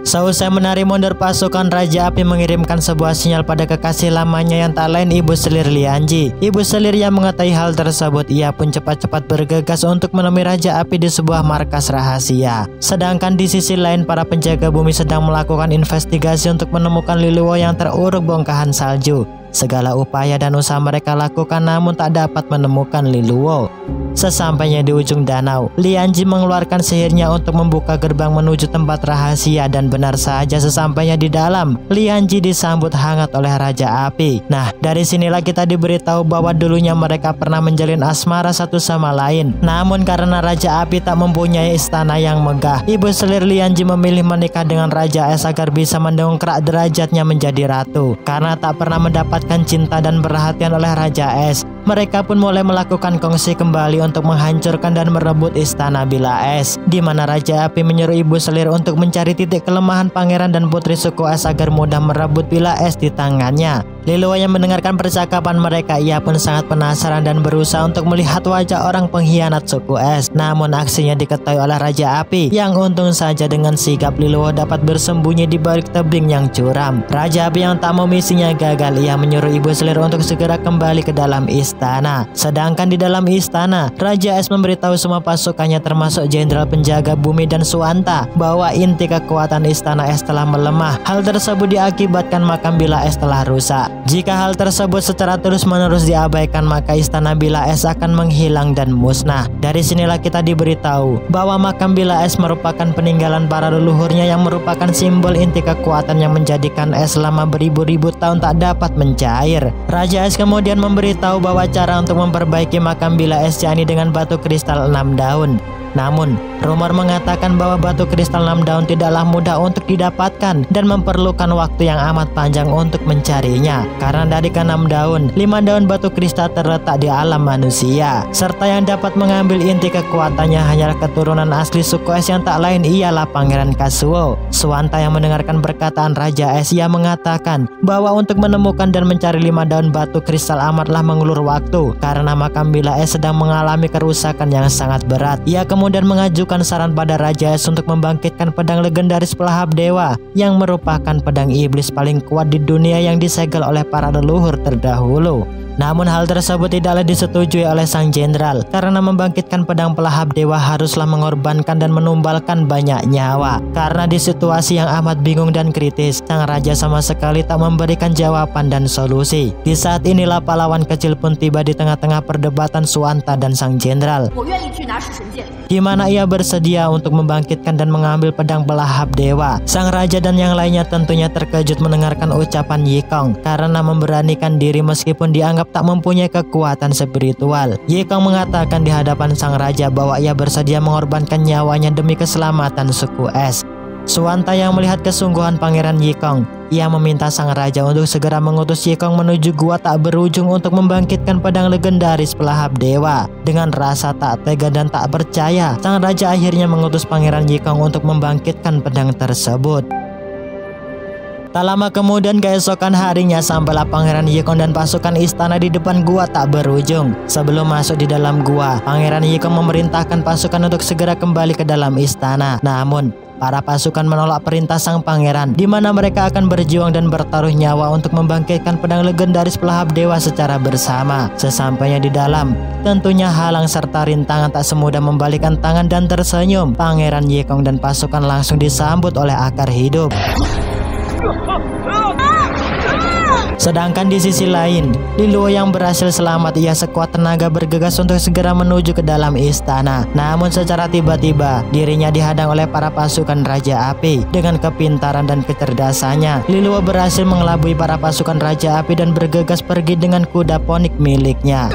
Seusai menarik mundur pasukan, Raja Api mengirimkan sebuah sinyal pada kekasih lamanya yang tak lain Ibu Selir Lianji. Ibu Selir yang mengetahui hal tersebut, ia pun cepat-cepat bergegas untuk menemui Raja Api di sebuah markas rahasia. Sedangkan di sisi lain, para penjaga bumi sedang melakukan investigasi untuk menemukan Liluo yang teruruk bongkahan salju. Segala upaya dan usaha mereka lakukan namun tak dapat menemukan Liluo. Sesampainya di ujung danau, Lianji mengeluarkan sihirnya untuk membuka gerbang menuju tempat rahasia, dan benar saja sesampainya di dalam, Lianji disambut hangat oleh Raja Api. Nah, dari sinilah kita diberitahu bahwa dulunya mereka pernah menjalin asmara satu sama lain. Namun karena Raja Api tak mempunyai istana yang megah, Ibu Selir Lianji memilih menikah dengan Raja Es agar bisa mendongkrak derajatnya menjadi ratu. Karena tak pernah mendapatkan cinta dan perhatian oleh Raja Es, mereka pun mulai melakukan kongsi kembali untuk menghancurkan dan merebut istana Bila Es, di mana Raja Api menyuruh Ibu Selir untuk mencari titik kelemahan pangeran dan putri suku Es agar mudah merebut Bila Es di tangannya. Liluo yang mendengarkan percakapan mereka, ia pun sangat penasaran dan berusaha untuk melihat wajah orang pengkhianat suku Es. Namun aksinya diketahui oleh Raja Api, yang untung saja dengan sigap Liluo dapat bersembunyi di balik tebing yang curam. Raja Api yang tak mau misinya gagal, ia menyuruh Ibu Selir untuk segera kembali ke dalam istana. Sedangkan di dalam istana, Raja Es memberitahu semua pasukannya termasuk jenderal penjaga bumi dan Suanta bahwa inti kekuatan istana Es telah melemah. Hal tersebut diakibatkan makam Bila Es telah rusak. Jika hal tersebut secara terus-menerus diabaikan, maka istana Bila Es akan menghilang dan musnah. Dari sinilah kita diberitahu bahwa makam Bila Es merupakan peninggalan para leluhurnya yang merupakan simbol inti kekuatan yang menjadikan es selama beribu-ribu tahun tak dapat mencair. Raja Es kemudian memberitahu bahwa cara untuk memperbaiki makam Bila Es yakni dengan batu kristal 6 daun. Namun, rumor mengatakan bahwa batu kristal 6 daun tidaklah mudah untuk didapatkan dan memerlukan waktu yang amat panjang untuk mencarinya. Karena dari ke-6 daun, 5 daun batu kristal terletak di alam manusia. Serta yang dapat mengambil inti kekuatannya hanyalah keturunan asli suku Es yang tak lain ialah Pangeran Kazuo. Suanta yang mendengarkan perkataan Raja Es, ia mengatakan bahwa untuk menemukan dan mencari 5 daun batu kristal amatlah mengulur waktu karena makam Bila Es sedang mengalami kerusakan yang sangat berat. Ia kemudian mengajukan saran pada Raja Es untuk membangkitkan pedang legendaris pelahap dewa yang merupakan pedang iblis paling kuat di dunia yang disegel oleh para leluhur terdahulu. Namun hal tersebut tidaklah disetujui oleh sang jenderal karena membangkitkan pedang pelahap dewa haruslah mengorbankan dan menumbalkan banyak nyawa. Karena di situasi yang amat bingung dan kritis, sang raja sama sekali tak memberikan jawaban dan solusi. Di saat inilah pahlawan kecil pun tiba di tengah-tengah perdebatan Suanta dan sang jenderal. Di mana ia bersedia untuk membangkitkan dan mengambil pedang pelahap dewa. Sang raja dan yang lainnya tentunya terkejut mendengarkan ucapan Yikong karena memberanikan diri meskipun dianggap tak mempunyai kekuatan spiritual. Yikong mengatakan di hadapan sang raja bahwa ia bersedia mengorbankan nyawanya demi keselamatan suku Es. Suanta yang melihat kesungguhan Pangeran Yikong, ia meminta sang raja untuk segera mengutus Yikong menuju gua tak berujung untuk membangkitkan pedang legendaris pelahap dewa. Dengan rasa tak tega dan tak percaya, sang raja akhirnya mengutus Pangeran Yikong untuk membangkitkan pedang tersebut. Tak lama kemudian keesokan harinya sampailah Pangeran Yikong dan pasukan istana di depan gua tak berujung. Sebelum masuk di dalam gua, Pangeran Yikong memerintahkan pasukan untuk segera kembali ke dalam istana. Namun, para pasukan menolak perintah sang pangeran, di mana mereka akan berjuang dan bertaruh nyawa untuk membangkitkan pedang legendaris pelahap dewa secara bersama. Sesampainya di dalam, tentunya halang serta rintangan tak semudah membalikan tangan dan tersenyum. Pangeran Yikong dan pasukan langsung disambut oleh akar hidup. Sedangkan di sisi lain, Liluo yang berhasil selamat, ia sekuat tenaga bergegas untuk segera menuju ke dalam istana. Namun secara tiba-tiba dirinya dihadang oleh para pasukan Raja Api. Dengan kepintaran dan kecerdasannya, Liluo berhasil mengelabui para pasukan Raja Api dan bergegas pergi dengan kuda ponik miliknya.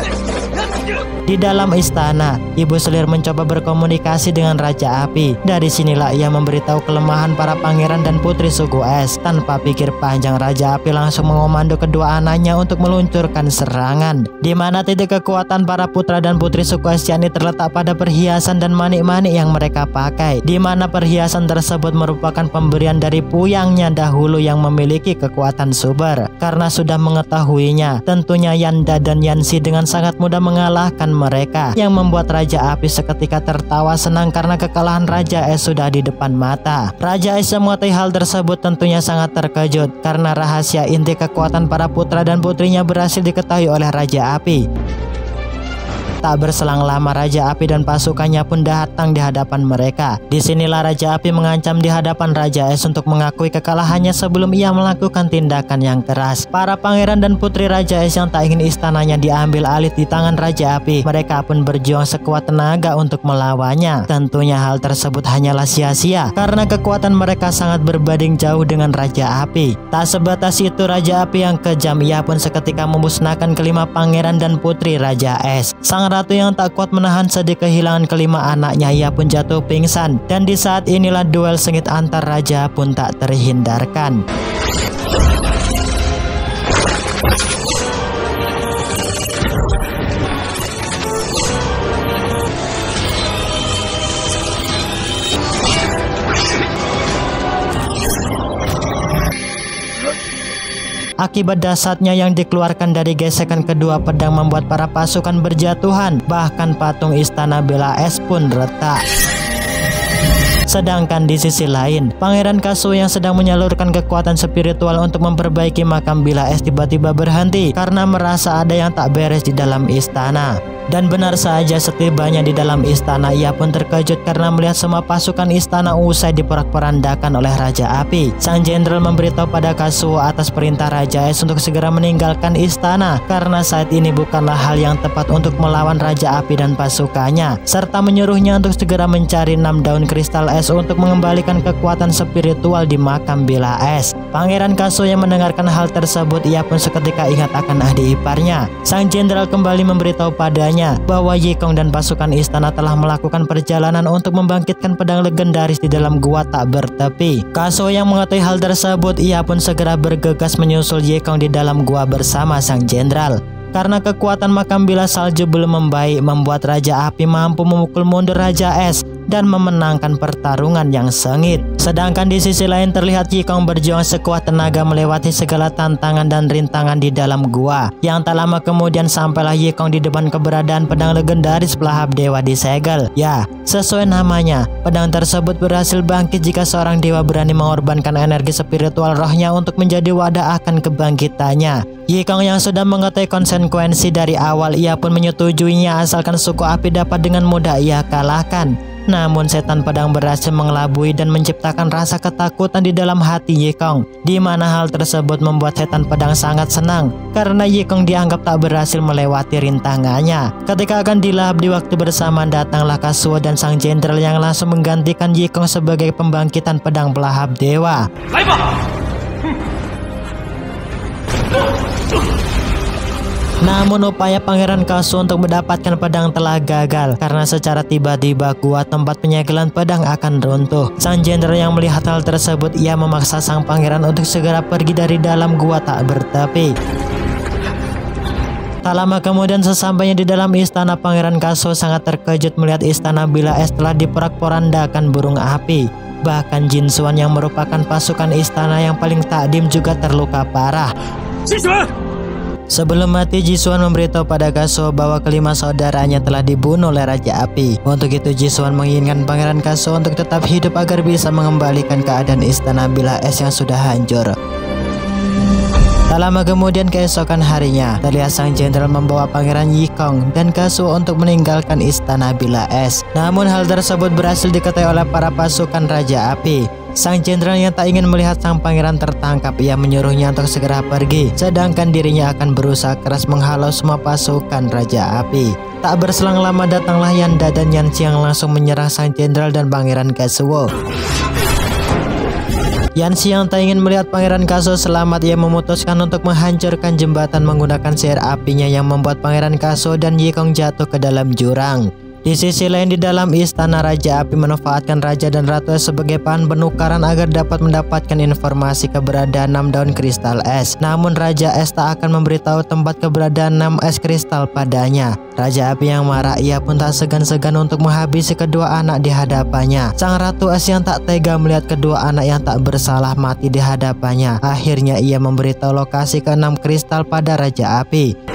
Di dalam istana, Ibu Selir mencoba berkomunikasi dengan Raja Api. Dari sinilah ia memberitahu kelemahan para pangeran dan putri suku es. Tanpa pikir panjang, Raja Api langsung mengomando kedua anaknya untuk meluncurkan serangan. Di mana titik kekuatan para putra dan putri suku es yakni terletak pada perhiasan dan manik-manik yang mereka pakai. Di mana perhiasan tersebut merupakan pemberian dari puyangnya dahulu yang memiliki kekuatan super. Karena sudah mengetahuinya, tentunya Yanda dan Yansi dengan sangat mudah mengalahkan mereka, yang membuat Raja Api seketika tertawa senang karena kekalahan Raja Es sudah di depan mata. Raja Es yang mengetahui hal tersebut tentunya sangat terkejut karena rahasia inti kekuatan para putra dan putrinya berhasil diketahui oleh Raja Api. Tak berselang lama, Raja Api dan pasukannya pun datang di hadapan mereka. Disinilah Raja Api mengancam di hadapan Raja Es untuk mengakui kekalahannya sebelum ia melakukan tindakan yang keras. Para pangeran dan putri Raja Es yang tak ingin istananya diambil alih di tangan Raja Api, mereka pun berjuang sekuat tenaga untuk melawannya. Tentunya hal tersebut hanyalah sia-sia karena kekuatan mereka sangat berbanding jauh dengan Raja Api. Tak sebatas itu, Raja Api yang kejam, ia pun seketika memusnahkan kelima pangeran dan putri Raja Es. Sang ratu yang tak kuat menahan sedih kehilangan kelima anaknya, ia pun jatuh pingsan. Dan di saat inilah duel sengit antar raja pun tak terhindarkan. Akibat dahsyatnya yang dikeluarkan dari gesekan kedua pedang membuat para pasukan berjatuhan. Bahkan patung istana Bela Es pun retak. Sedangkan di sisi lain, Pangeran Kazuo yang sedang menyalurkan kekuatan spiritual untuk memperbaiki makam Bela Es tiba-tiba berhenti karena merasa ada yang tak beres di dalam istana. Dan benar saja, setibanya di dalam istana ia pun terkejut karena melihat semua pasukan istana usai diporak-porandakan oleh Raja Api. Sang jenderal memberitahu pada Kazuo atas perintah Raja Es untuk segera meninggalkan istana karena saat ini bukanlah hal yang tepat untuk melawan Raja Api dan pasukannya, serta menyuruhnya untuk segera mencari 6 daun kristal es untuk mengembalikan kekuatan spiritual di makam Bela Es. Pangeran Kazuo yang mendengarkan hal tersebut, ia pun seketika ingat akan adik iparnya. Sang jenderal kembali memberitahu padanya bahwa Ye Kong dan pasukan istana telah melakukan perjalanan untuk membangkitkan pedang legendaris di dalam gua tak bertepi. Kazuo yang mengetahui hal tersebut, ia pun segera bergegas menyusul Ye Kong di dalam gua bersama sang jenderal. Karena kekuatan makam Bela Salju belum membaik, membuat Raja Api mampu memukul mundur Raja Es dan memenangkan pertarungan yang sengit. Sedangkan di sisi lain terlihat Ye Kong berjuang sekuat tenaga melewati segala tantangan dan rintangan di dalam gua. Yang tak lama kemudian sampailah Ye Kong di depan keberadaan pedang legendaris pelahap dewa disegel. Ya, sesuai namanya, pedang tersebut berhasil bangkit jika seorang dewa berani mengorbankan energi spiritual rohnya untuk menjadi wadah akan kebangkitannya. Ye Kong yang sudah mengetahui konsekuensi dari awal, ia pun menyetujuinya asalkan suku api dapat dengan mudah ia kalahkan. Namun setan pedang berhasil mengelabui dan menciptakan rasa ketakutan di dalam hati Ye Kong, di mana hal tersebut membuat setan pedang sangat senang karena Ye Kong dianggap tak berhasil melewati rintangannya. Ketika akan dilahap di waktu bersamaan, datanglah Kazuo dan sang jenderal yang langsung menggantikan Ye Kong sebagai pembangkitan pedang pelahap dewa. Namun upaya Pangeran Kazuo untuk mendapatkan pedang telah gagal karena secara tiba-tiba gua tempat penyegelan pedang akan runtuh. Sang jenderal yang melihat hal tersebut, ia memaksa sang pangeran untuk segera pergi dari dalam gua tak bertepi. Tak lama kemudian sesampainya di dalam istana, Pangeran Kazuo sangat terkejut melihat istana Bela Es telah diporak-porandakan burung api. Bahkan Jin Xuan yang merupakan pasukan istana yang paling takdim juga terluka parah. Sebelum mati, Ji Xuan memberitahu pada Kazuo bahwa kelima saudaranya telah dibunuh oleh Raja Api. Untuk itu Ji Xuan menginginkan Pangeran Kazuo untuk tetap hidup agar bisa mengembalikan keadaan istana Bela Es yang sudah hancur. Tak lama kemudian keesokan harinya, terlihat sang jenderal membawa Pangeran Ye Kong dan Kazuo untuk meninggalkan istana Bela Es. Namun hal tersebut berhasil diketahui oleh para pasukan Raja Api. Sang jenderal yang tak ingin melihat sang pangeran tertangkap, ia menyuruhnya untuk segera pergi, sedangkan dirinya akan berusaha keras menghalau semua pasukan Raja Api. Tak berselang lama datanglah Yanda dan Yanxi yang langsung menyerang sang jenderal dan Pangeran Kazuo. Yanxi yang tak ingin melihat Pangeran Kaso selamat, ia memutuskan untuk menghancurkan jembatan menggunakan sihir apinya yang membuat Pangeran Kaso dan Yikong jatuh ke dalam jurang. Di sisi lain, di dalam istana, Raja Api memanfaatkan Raja dan Ratu Es sebagai bahan penukaran agar dapat mendapatkan informasi keberadaan 6 daun kristal es. Namun Raja Es tak akan memberitahu tempat keberadaan 6 es kristal padanya. Raja Api yang marah, ia pun tak segan-segan untuk menghabisi kedua anak di hadapannya. Sang Ratu Es yang tak tega melihat kedua anak yang tak bersalah mati di hadapannya. Akhirnya ia memberitahu lokasi ke-6 kristal pada Raja Api.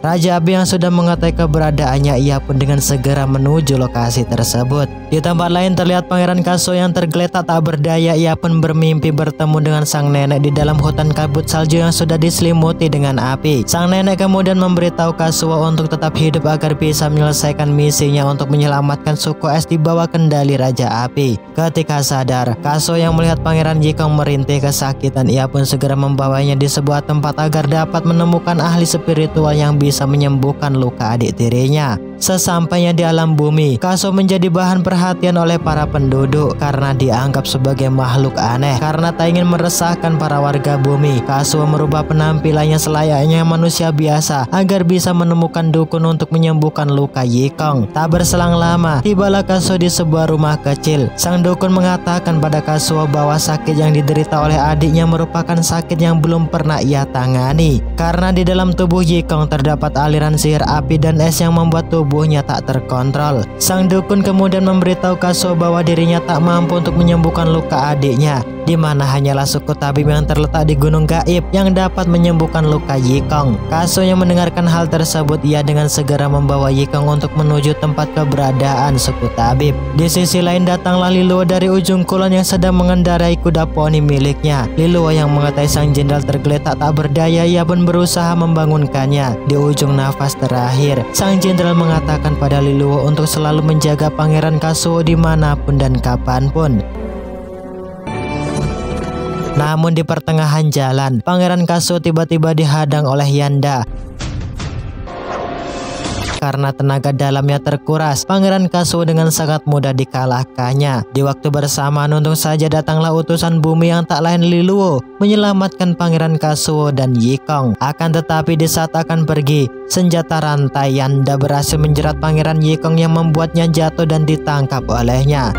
Raja Api yang sudah mengetahui keberadaannya, ia pun dengan segera menuju lokasi tersebut. Di tempat lain terlihat Pangeran Kaso yang tergeletak tak berdaya. Ia pun bermimpi bertemu dengan sang nenek di dalam hutan kabut salju yang sudah diselimuti dengan api. Sang nenek kemudian memberitahu Kazuo untuk tetap hidup agar bisa menyelesaikan misinya untuk menyelamatkan suku es di bawah kendali Raja Api. Ketika sadar, Kazuo yang melihat Pangeran Yikong merintih kesakitan, ia pun segera membawanya di sebuah tempat agar dapat menemukan ahli spiritual yang bisa menyembuhkan luka adik tirinya. Sesampainya di alam bumi, Kaso menjadi bahan perhatian oleh para penduduk karena dianggap sebagai makhluk aneh. Karena tak ingin meresahkan para warga bumi, Kaso merubah penampilannya selayaknya manusia biasa agar bisa menemukan dukun untuk menyembuhkan luka Yikong. Tak berselang lama, tibalah Kaso di sebuah rumah kecil. Sang dukun mengatakan pada Kaso bahwa sakit yang diderita oleh adiknya merupakan sakit yang belum pernah ia tangani. Karena di dalam tubuh Yikong terdapat aliran sihir api dan es yang membuat tubuhnya tak terkontrol. Sang dukun kemudian memberitahu Kaso bahwa dirinya tak mampu untuk menyembuhkan luka adiknya, di mana hanyalah suku tabib yang terletak di Gunung Gaib yang dapat menyembuhkan luka Yikong. Kaso yang mendengarkan hal tersebut, ia dengan segera membawa Yikong untuk menuju tempat keberadaan suku tabib. Di sisi lain datanglah Liluo dari ujung kulon yang sedang mengendarai kuda poni miliknya. Liluo yang mengetahui sang jenderal tergeletak tak berdaya, ia pun berusaha membangunkannya. Di ujung nafas terakhir, sang jenderal mengatakan pada Liluo untuk selalu menjaga Pangeran Kazuo dimanapun dan kapanpun. Namun di pertengahan jalan, Pangeran Kazuo tiba-tiba dihadang oleh Yanda. Karena tenaga dalamnya terkuras, Pangeran Kazuo dengan sangat mudah dikalahkannya. Di waktu bersamaan untung saja datanglah utusan bumi yang tak lain Liluo menyelamatkan Pangeran Kazuo dan Yikong. Akan tetapi di saat akan pergi, senjata rantai Yanda berhasil menjerat Pangeran Yikong yang membuatnya jatuh dan ditangkap olehnya.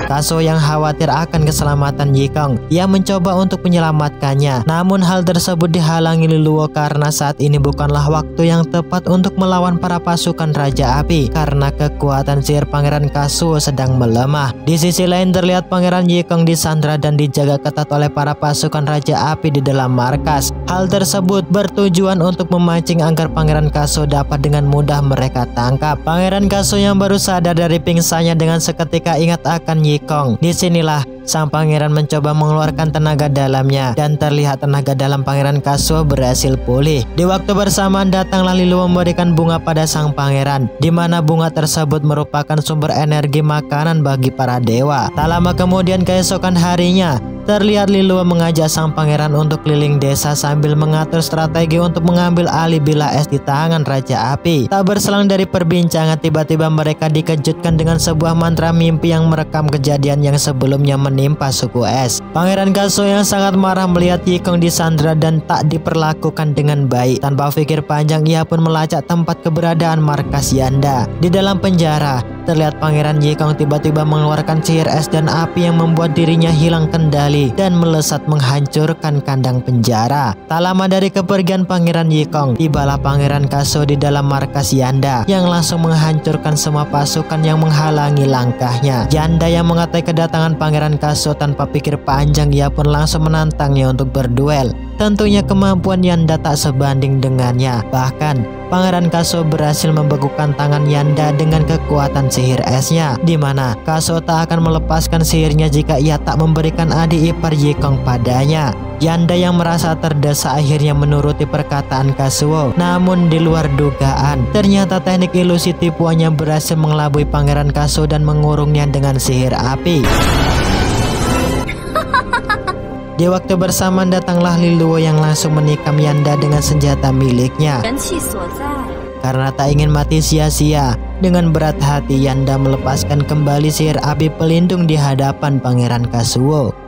Kazuo yang khawatir akan keselamatan Yikong, ia mencoba untuk menyelamatkannya. Namun hal tersebut dihalangi Liluo karena saat ini bukanlah waktu yang tepat untuk melawan para pasukan Raja Api karena kekuatan sihir Pangeran Kazuo sedang melemah. Di sisi lain terlihat Pangeran Yikong disandra dan dijaga ketat oleh para pasukan Raja Api di dalam markas. Hal tersebut bertujuan untuk memancing agar Pangeran Kazuo dapat dengan mudah mereka tangkap. Pangeran Kazuo yang baru sadar dari pingsannya dengan seketika ingat akan Yikong. Disinilah sang pangeran mencoba mengeluarkan tenaga dalamnya dan terlihat tenaga dalam Pangeran Kazuo berhasil pulih. Di waktu bersamaan datanglah Liluo memberikan bunga pada sang pangeran, di mana bunga tersebut merupakan sumber energi makanan bagi para dewa. Tak lama kemudian keesokan harinya, terlihat Liluo mengajak sang pangeran untuk keliling desa sambil mengatur strategi untuk mengambil alih bila es di tangan Raja Api. Tak berselang dari perbincangan, tiba-tiba mereka dikejutkan dengan sebuah mantra mimpi yang merekam kejadian yang sebelumnya menimpa suku es. Pangeran Kazuo yang sangat marah melihat Yikong disandra dan tak diperlakukan dengan baik. Tanpa pikir panjang, ia pun melacak tempat keberadaan markas Yanda. Di dalam penjara, terlihat Pangeran Yikong tiba-tiba mengeluarkan sihir es dan api yang membuat dirinya hilang kendali dan melesat menghancurkan kandang penjara. Tak lama dari kepergian Pangeran Yikong, tibalah Pangeran Kazuo di dalam markas Yanda yang langsung menghancurkan semua pasukan yang menghalangi langkahnya. Yanda yang mengetahui kedatangan Pangeran Kazuo tanpa pikir panjang, ia pun langsung menantangnya untuk berduel. Tentunya kemampuan Yanda tak sebanding dengannya. Bahkan Pangeran Kazuo berhasil membekukan tangan Yanda dengan kekuatan sihir esnya, di mana Kazuo tak akan melepaskan sihirnya jika ia tak memberikan adik ipar Yikong padanya. Yanda yang merasa terdesak akhirnya menuruti perkataan Kazuo. Namun di luar dugaan, ternyata teknik ilusi tipuannya berhasil mengelabui Pangeran Kazuo dan mengurungnya dengan sihir api. Di waktu bersamaan datanglah Liluo yang langsung menikam Yanda dengan senjata miliknya. karena tak ingin mati sia-sia. Dengan berat hati Yanda melepaskan kembali sihir api pelindung di hadapan Pangeran Kazuo.